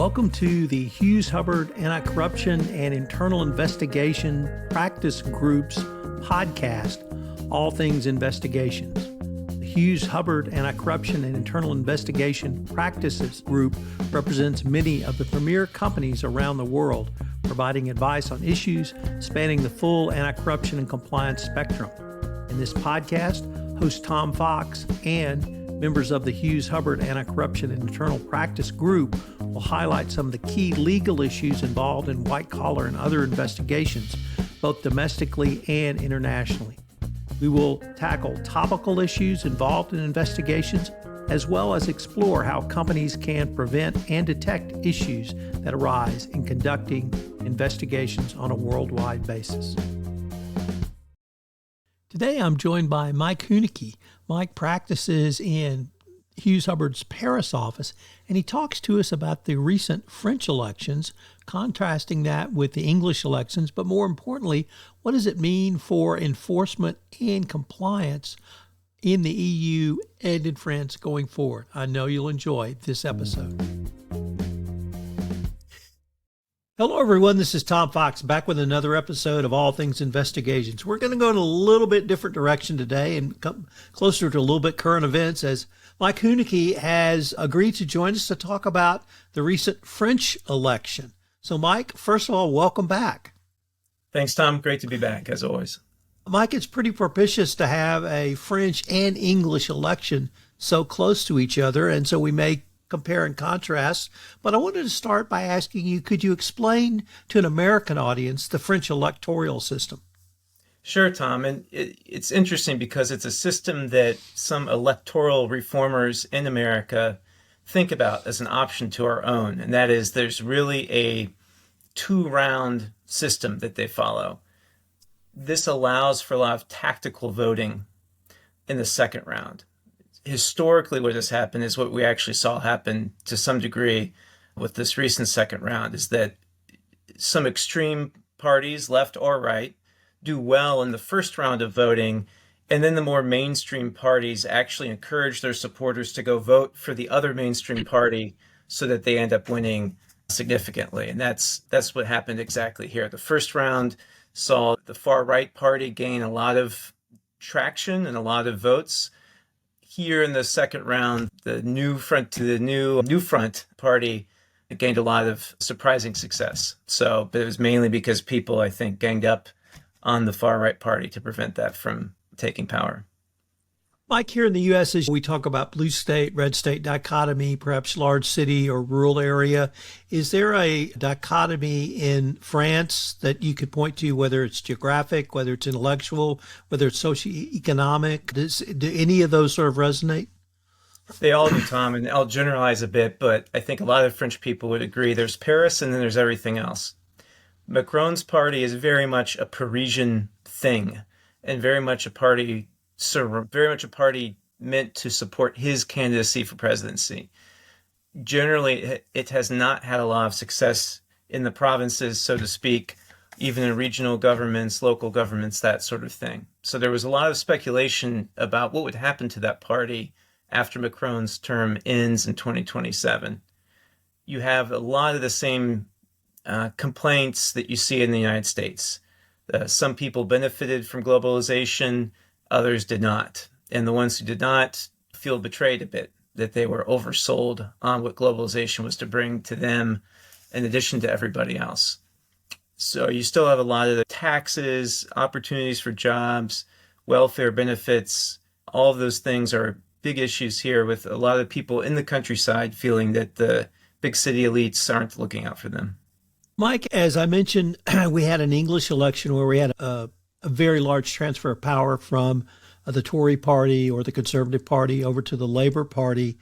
Welcome to the Hughes, Hubbard Anti-Corruption and Internal Investigation Practice Group's podcast, All Things Investigations. The Hughes, Hubbard Anti-Corruption and Internal Investigation Practices Group represents many of the premier companies around the world, providing advice on issues spanning the full anti-corruption and compliance spectrum. In this podcast, host Tom Fox and members of the Hughes, Hubbard Anti-Corruption and Internal Practice Group will highlight some of the key legal issues involved in white-collar and other investigations, both domestically and internationally. We will tackle topical issues involved in investigations, as well as explore how companies can prevent and detect issues that arise in conducting investigations on a worldwide basis. Today, I'm joined by Mike Huneke. Mike practices in Hughes Hubbard's Paris office, and he talks to us about the recent French elections, contrasting that with the English elections, but more importantly, what does it mean for enforcement and compliance in the EU and in France going forward? I know you'll enjoy this episode. Hello, everyone. This is Tom Fox back with another episode of All Things Investigations. We're going to go in a little bit different direction today and come closer to a little bit current events, as Mike Huneke has agreed to join us to talk about the recent French election. So, Mike, first of all, welcome back. Thanks, Tom. Great to be back, as always. Mike, it's pretty propitious to have a French and English election so close to each other, and so we may compare and contrast. But I wanted to start by asking you, could you explain to an American audience the French electoral system? Sure, Tom. And it's interesting because it's a system that some electoral reformers in America think about as an option to our own. And that is, there's really a two-round system that they follow. This allows for a lot of tactical voting in the second round. Historically, what has happened is what we actually saw happen to some degree with this recent second round is that some extreme parties, left or right, do well in the first round of voting, and then the more mainstream parties actually encourage their supporters to go vote for the other mainstream party so that they end up winning significantly. And that's what happened exactly here. The first round saw the far right party gain a lot of traction and a lot of votes. Here in the second round, the new front party gained a lot of surprising success. But it was mainly because people, I think, ganged up on the far right party to prevent that from taking power. Mike, here in the U.S., as we talk about blue state, red state dichotomy, perhaps large city or rural area, is there a dichotomy in France that you could point to, whether it's geographic, whether it's intellectual, whether it's socio-economic? Do any of those sort of resonate? They all do, Tom, and I'll generalize a bit, but I think a lot of French people would agree. There's Paris and then there's everything else. Macron's party is very much a Parisian thing and very much a party meant to support his candidacy for presidency. Generally, it has not had a lot of success in the provinces, so to speak, even in regional governments, local governments, that sort of thing. So there was a lot of speculation about what would happen to that party after Macron's term ends in 2027. You have a lot of the same complaints that you see in the United States. Some people benefited from globalization, others did not. And the ones who did not feel betrayed a bit, that they were oversold on what globalization was to bring to them in addition to everybody else. So you still have a lot of the taxes, opportunities for jobs, welfare benefits. All of those things are big issues here, with a lot of people in the countryside feeling that the big city elites aren't looking out for them. Mike, as I mentioned, we had an English election where we had a very large transfer of power from the Tory party or the Conservative Party over to the Labour Party,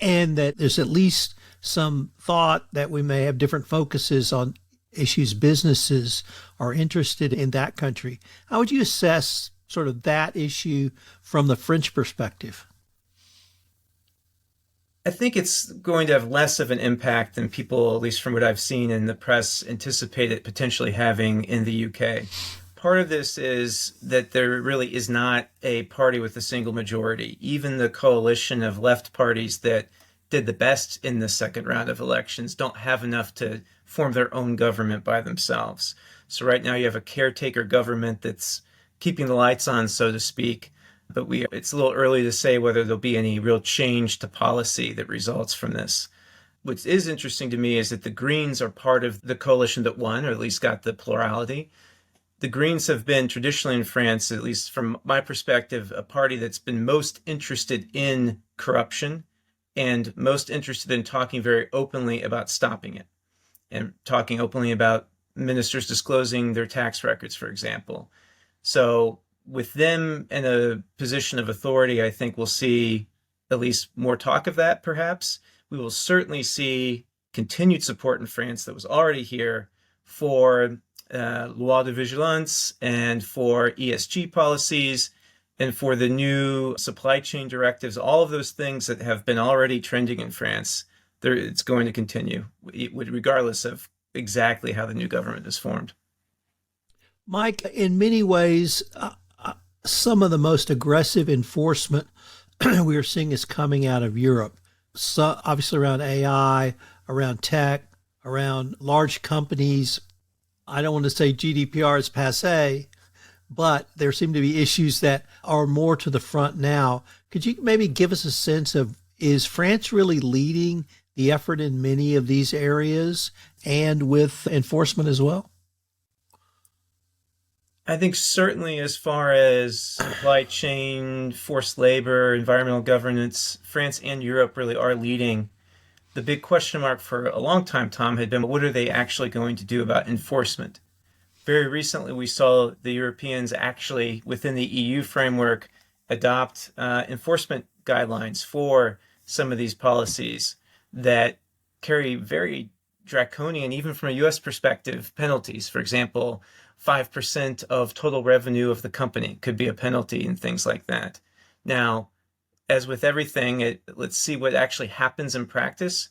and that there's at least some thought that we may have different focuses on issues businesses are interested in that country. How would you assess sort of that issue from the French perspective? I think it's going to have less of an impact than people, at least from what I've seen in the press, anticipate it potentially having in the UK. Part of this is that there really is not a party with a single majority. Even the coalition of left parties that did the best in the second round of elections don't have enough to form their own government by themselves. So right now you have a caretaker government that's keeping the lights on, so to speak. But it's a little early to say whether there'll be any real change to policy that results from this. What is interesting to me is that the Greens are part of the coalition that won, or at least got the plurality. The Greens have been traditionally in France, at least from my perspective, a party that's been most interested in corruption and most interested in talking very openly about stopping it, and talking openly about ministers disclosing their tax records, for example. So with them in a position of authority, I think we'll see at least more talk of that, perhaps. We will certainly see continued support in France that was already here for loi de vigilance and for ESG policies and for the new supply chain directives, all of those things that have been already trending in France. It's going to continue, regardless of exactly how the new government is formed. Mike, in many ways, some of the most aggressive enforcement we are seeing is coming out of Europe. So obviously around AI, around tech, around large companies. I don't want to say GDPR is passé, but there seem to be issues that are more to the front now. Could you maybe give us a sense of, is France really leading the effort in many of these areas and with enforcement as well? I think certainly as far as supply chain, forced labor, environmental governance, France and Europe really are leading. The big question mark for a long time, Tom, had been, what are they actually going to do about enforcement? Very recently, we saw the Europeans actually, within the EU framework, adopt enforcement guidelines for some of these policies that carry very draconian, even from a U.S. perspective, penalties. For example, 5% of total revenue of the company could be a penalty and things like that. Now, as with everything, let's see what actually happens in practice.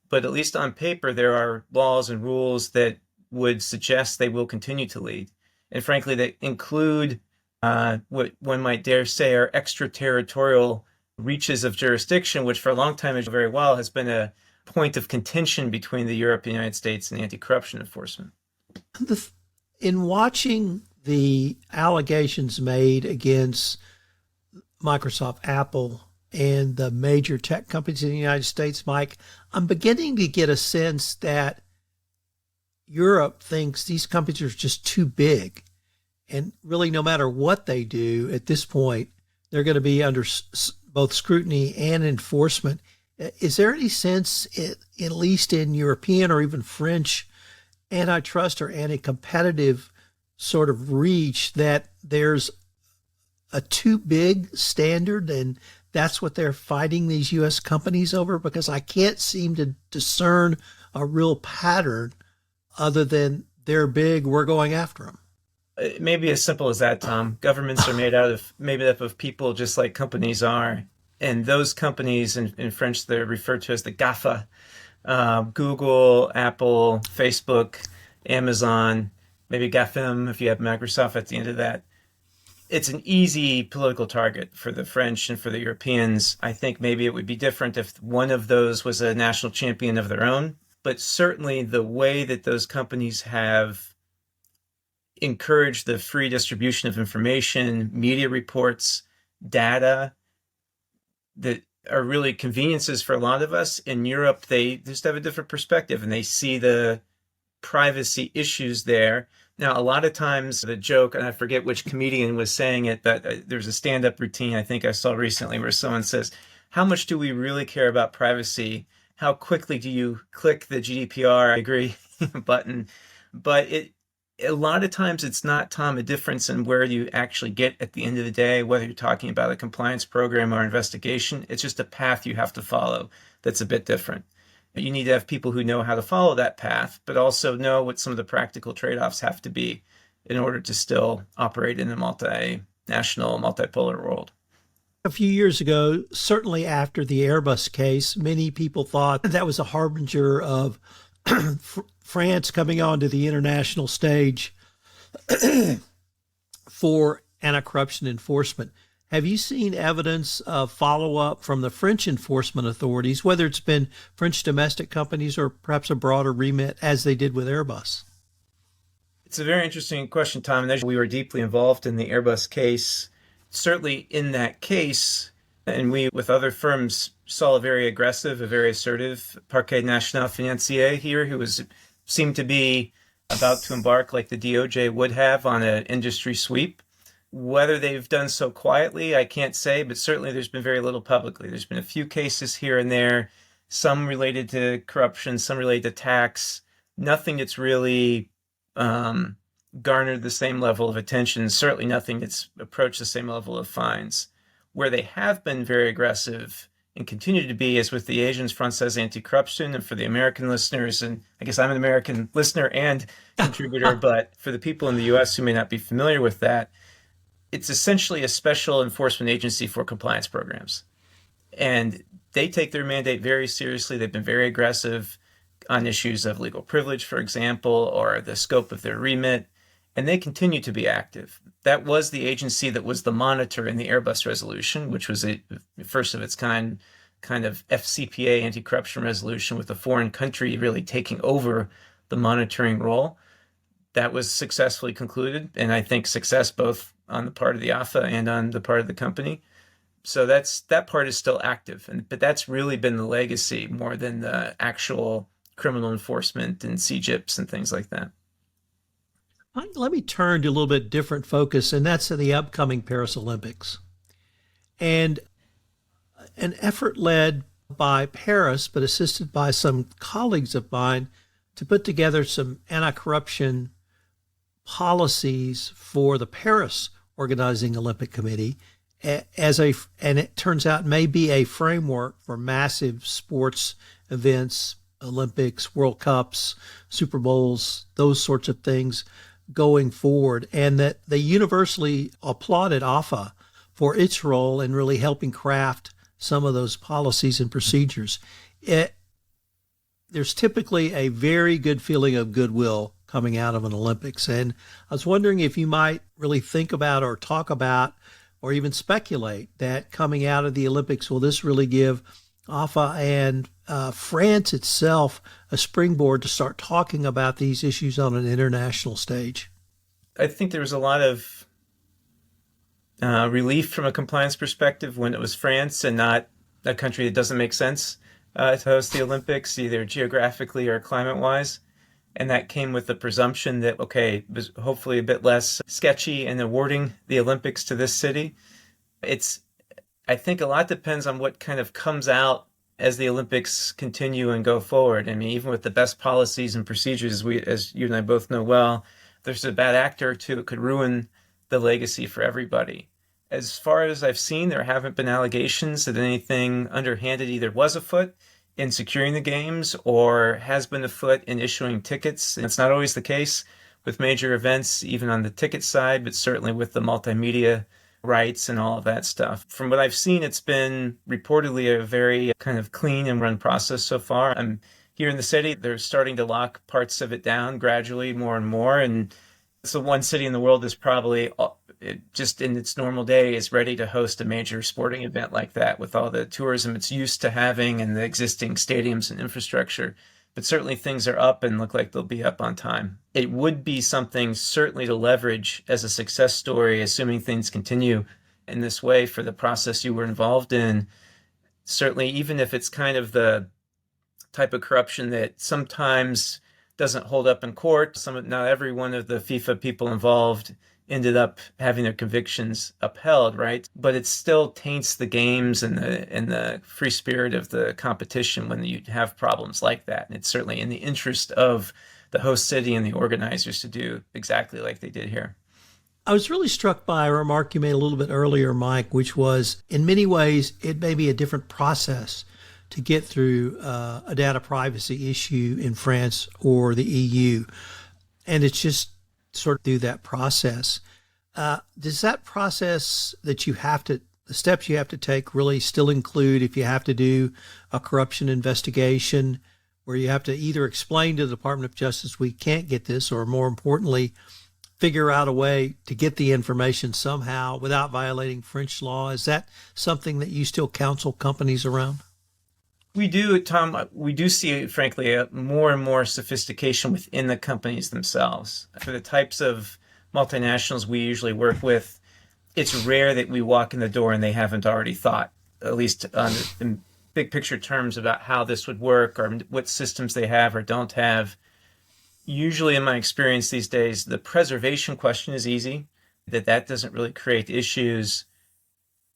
But at least on paper, there are laws and rules that would suggest they will continue to lead. And frankly, that include what one might dare say are extraterritorial reaches of jurisdiction, which for a long time, very well, has been a point of contention between the Europe and the United States and anti-corruption enforcement. In watching the allegations made against Microsoft, Apple, and the major tech companies in the United States, Mike, I'm beginning to get a sense that Europe thinks these companies are just too big. And really, no matter what they do at this point, they're going to be under both scrutiny and enforcement. Is there any sense, at least in European or even French antitrust or anti-competitive sort of reach, that there's a too big standard and that's what they're fighting these U.S. companies over? Because I can't seem to discern a real pattern other than they're big, we're going after them. It may be as simple as that, Tom. Governments are made up of people just like companies are. And those companies, in French, they're referred to as the GAFA, Google, Apple, Facebook, Amazon, maybe GAFAM if you have Microsoft at the end of that. It's an easy political target for the French and for the Europeans. I think maybe it would be different if one of those was a national champion of their own. But certainly the way that those companies have encouraged the free distribution of information, media reports, data that are really conveniences for a lot of us. In Europe, they just have a different perspective and they see the privacy issues there. Now, a lot of times the joke, and I forget which comedian was saying it, but there's a stand-up routine I think I saw recently where someone says, how much do we really care about privacy? How quickly do you click the GDPR, I agree, button? But a lot of times it's not, Tom, a difference in where you actually get at the end of the day, whether you're talking about a compliance program or investigation. It's just a path you have to follow that's a bit different. You need to have people who know how to follow that path, but also know what some of the practical trade-offs have to be in order to still operate in a multinational, multipolar world. A few years ago, certainly after the Airbus case, many people thought that was a harbinger of France coming onto the international stage for anti-corruption enforcement. Have you seen evidence of follow-up from the French enforcement authorities, whether it's been French domestic companies or perhaps a broader remit as they did with Airbus? It's a very interesting question, Tom. And we were deeply involved in the Airbus case. Certainly in that case, and we, with other firms, saw a very aggressive, a very assertive Parquet National Financier here who seemed to be about to embark, like the DOJ would have, on an industry sweep. Whether they've done so quietly, I can't say, but certainly there's been very little publicly. There's been a few cases here and there, some related to corruption, some related to tax, nothing that's really garnered the same level of attention, certainly nothing that's approached the same level of fines. Where they have been very aggressive and continue to be is with the Agence Française Anti-Corruption. And for the American listeners, and I guess I'm an American listener and contributor, but for the people in the U.S. who may not be familiar with that, it's essentially a special enforcement agency for compliance programs. And they take their mandate very seriously. They've been very aggressive on issues of legal privilege, for example, or the scope of their remit. And they continue to be active. That was the agency that was the monitor in the Airbus resolution, which was a first of its kind of FCPA anti-corruption resolution with a foreign country really taking over the monitoring role. That was successfully concluded, and I think success both on the part of the AFA and on the part of the company. So that part is still active, but that's really been the legacy more than the actual criminal enforcement and CJIPs and things like that. Let me turn to a little bit different focus, and that's the upcoming Paris Olympics. And an effort led by Paris, but assisted by some colleagues of mine, to put together some anti-corruption policies for the Paris Organizing Olympic Committee and it turns out may be a framework for massive sports events, Olympics, World Cups, Super Bowls, those sorts of things going forward, and that they universally applauded AFA for its role in really helping craft some of those policies and procedures. There's typically a very good feeling of goodwill coming out of an Olympics. And I was wondering if you might really think about or talk about or even speculate that coming out of the Olympics, will this really give AFA and France itself a springboard to start talking about these issues on an international stage? I think there was a lot of relief from a compliance perspective when it was France and not a country that doesn't make sense to host the Olympics, either geographically or climate-wise. And that came with the presumption that, okay, it was hopefully a bit less sketchy in awarding the Olympics to this city. I think a lot depends on what kind of comes out as the Olympics continue and go forward. I mean, even with the best policies and procedures, as you and I both know well, there's a bad actor or two that could ruin the legacy for everybody. As far as I've seen, there haven't been allegations that anything underhanded either was afoot in securing the games or has been afoot in issuing tickets. And it's not always the case with major events, even on the ticket side, but certainly with the multimedia rights and all of that stuff. From what I've seen, it's been reportedly a very kind of clean and run process so far. I'm here in the city. They're starting to lock parts of it down gradually more and more. And it's the one city in the world that's probably just in its normal day is ready to host a major sporting event like that with all the tourism it's used to having and the existing stadiums and infrastructure. But certainly things are up and look like they'll be up on time. It would be something certainly to leverage as a success story, assuming things continue in this way for the process you were involved in. Certainly, even if it's kind of the type of corruption that sometimes doesn't hold up in court. Not every one of the FIFA people involved ended up having their convictions upheld, right? But it still taints the games and the free spirit of the competition when you have problems like that. And it's certainly in the interest of the host city and the organizers to do exactly like they did here. I was really struck by a remark you made a little bit earlier, Mike, which was, in many ways, it may be a different process to get through a data privacy issue in France or the EU. And it's just sort of through that process. Does that process that the steps you have to take really still include if you have to do a corruption investigation where you have to either explain to the Department of Justice, we can't get this, or more importantly, figure out a way to get the information somehow without violating French law. Is that something that you still counsel companies around? We do, Tom. We do see, frankly, a more and more sophistication within the companies themselves. For the types of multinationals we usually work with, it's rare that we walk in the door and they haven't already thought, at least in big picture terms, about how this would work or what systems they have or don't have. Usually, in my experience these days, the preservation question is easy, that doesn't really create issues.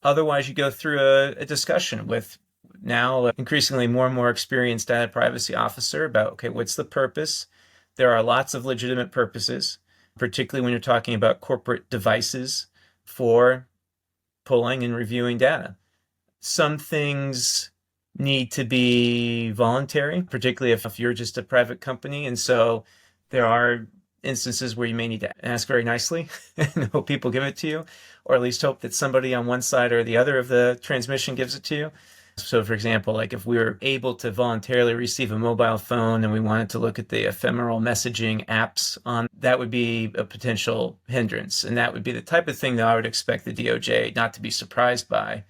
Otherwise, you go through a discussion with now increasingly more and more experienced data privacy officer about, okay, what's the purpose? There are lots of legitimate purposes, particularly when you're talking about corporate devices for pulling and reviewing data. Some things need to be voluntary, particularly if you're just a private company. And so there are instances where you may need to ask very nicely and hope people give it to you, or at least hope that somebody on one side or the other of the transmission gives it to you. So, for example, like if we were able to voluntarily receive a mobile phone and we wanted to look at the ephemeral messaging apps on, that would be a potential hindrance. And that would be the type of thing that I would expect the DOJ not to be surprised by,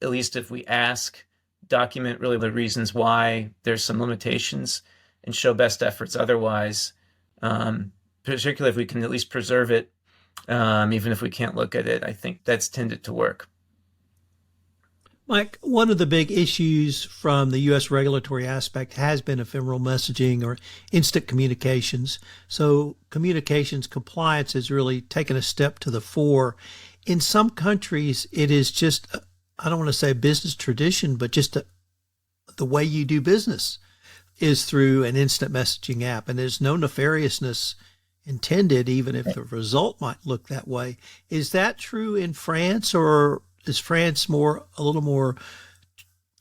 at least if we ask, document really the reasons why there's some limitations and show best efforts otherwise, particularly if we can at least preserve it, even if we can't look at it. I think that's tended to work. Mike, one of the big issues from the U.S. regulatory aspect has been ephemeral messaging or instant communications. So communications compliance has really taken a step to the fore. In some countries, it is just, I don't want to say business tradition, but just the way you do business is through an instant messaging app. And there's no nefariousness intended, even if the result might look that way. Is that true in France, or is France a little more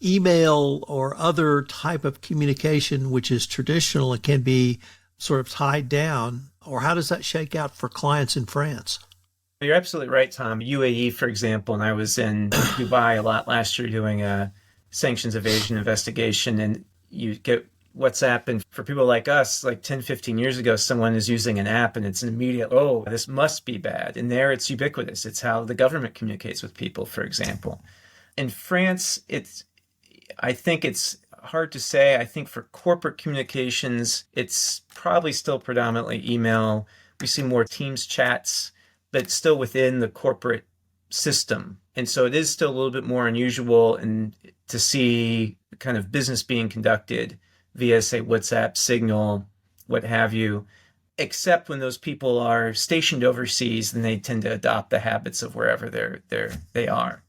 email or other type of communication, which is traditional and can be sort of tied down? Or how does that shake out for clients in France? You're absolutely right, Tom. UAE, for example, and I was in Dubai a lot last year doing a sanctions evasion investigation, and you get WhatsApp, and for people like us, like 10, 15 years ago, someone is using an app and it's an immediate, oh, this must be bad. And there it's ubiquitous. It's how the government communicates with people, for example. In France, I think it's hard to say. I think for corporate communications, it's probably still predominantly email. We see more Teams chats, but still within the corporate system. And so it is still a little bit more unusual to see kind of business being conducted via, say, WhatsApp, Signal, what have you, except when those people are stationed overseas, then they tend to adopt the habits of wherever they are.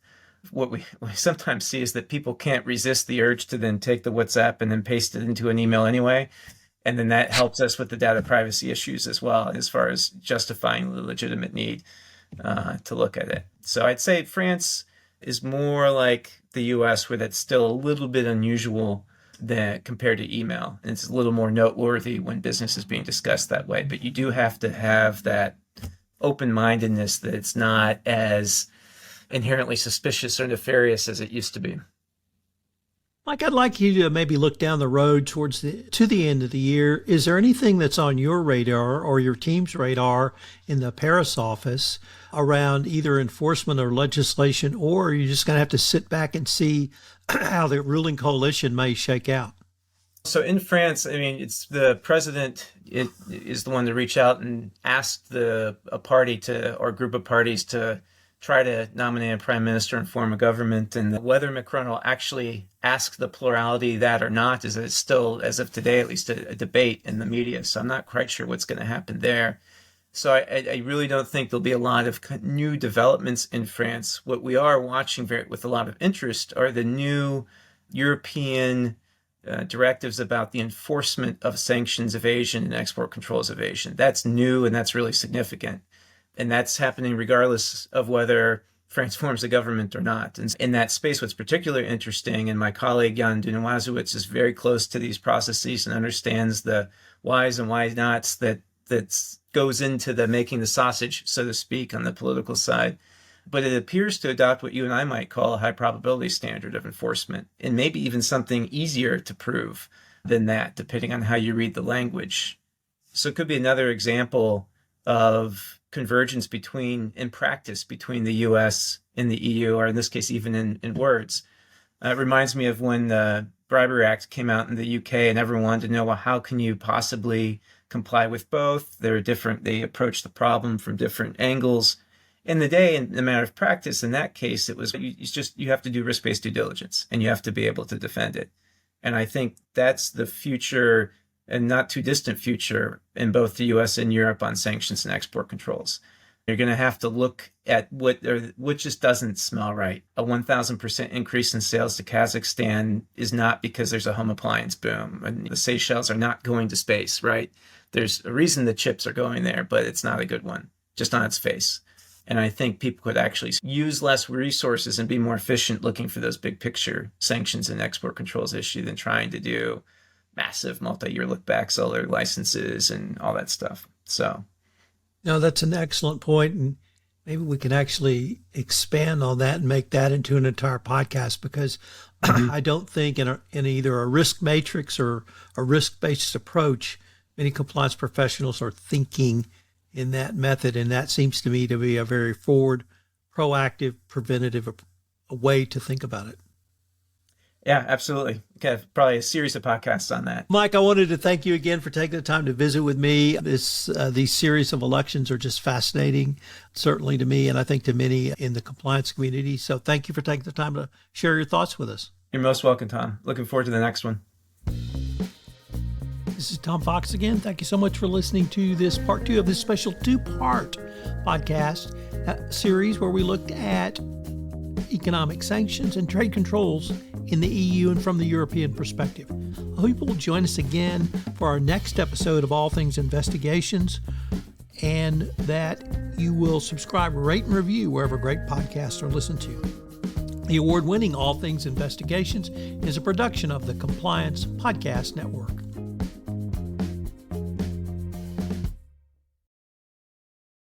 What we sometimes see is that people can't resist the urge to then take the WhatsApp and then paste it into an email anyway. And then that helps us with the data privacy issues as well, as far as justifying the legitimate need to look at it. So I'd say France is more like the US, where that's still a little bit unusual compared to email. And it's a little more noteworthy when business is being discussed that way. But you do have to have that open-mindedness that it's not as inherently suspicious or nefarious as it used to be. Mike, I'd like you to maybe look down the road to the end of the year. Is there anything that's on your radar or your team's radar in the Paris office around either enforcement or legislation, or are you just going to have to sit back and see how the ruling coalition may shake out? So in France, I mean, it's the president is the one to reach out and ask a party or group of parties to try to nominate a prime minister and form a government. And whether Macron will actually ask the plurality that or not is still, as of today, at least a debate in the media. So I'm not quite sure what's going to happen there. So I really don't think there'll be a lot of new developments in France. What we are watching with a lot of interest are the new European directives about the enforcement of sanctions evasion and export controls evasion. That's new, and that's really significant. And that's happening regardless of whether France forms a government or not. And in that space, what's particularly interesting, and my colleague Jan Dunawazowicz is very close to these processes and understands the whys and why nots that goes into the making the sausage, so to speak, on the political side. But it appears to adopt what you and I might call a high probability standard of enforcement, and maybe even something easier to prove than that, depending on how you read the language. So it could be another example of convergence in practice between the U.S. and the EU, or in this case, even in words. It reminds me of when the Bribery Act came out in the UK and everyone wanted to know, well, how can you possibly comply with both? They approach the problem from different angles. In the matter of practice, in that case, it was you have to do risk-based due diligence and you have to be able to defend it. And I think that's the future, and not too distant future, in both the US and Europe on sanctions and export controls. You're going to have to look at what just doesn't smell right. A 1,000% increase in sales to Kazakhstan is not because there's a home appliance boom. And the Seychelles are not going to space, right? There's a reason the chips are going there, but it's not a good one, just on its face. And I think people could actually use less resources and be more efficient looking for those big picture sanctions and export controls issue than trying to do massive multi-year look-backs, all their licenses and all that stuff. So, no, that's an excellent point, and maybe we can actually expand on that and make that into an entire podcast, because I don't think in either a risk matrix or a risk-based approach, many compliance professionals are thinking in that method, and that seems to me to be a very forward, proactive, preventative way to think about it. Yeah, absolutely. Okay, probably a series of podcasts on that. Mike, I wanted to thank you again for taking the time to visit with me. These series of elections are just fascinating, certainly to me, and I think to many in the compliance community. So thank you for taking the time to share your thoughts with us. You're most welcome, Tom. Looking forward to the next one. This is Tom Fox again. Thank you so much for listening to this part 2 of this special 2-part podcast series where we looked at economic sanctions and trade controls in the EU and from the European perspective. I hope you will join us again for our next episode of All Things Investigations, and that you will subscribe, rate, and review wherever great podcasts are listened to. The award-winning All Things Investigations is a production of the Compliance Podcast Network.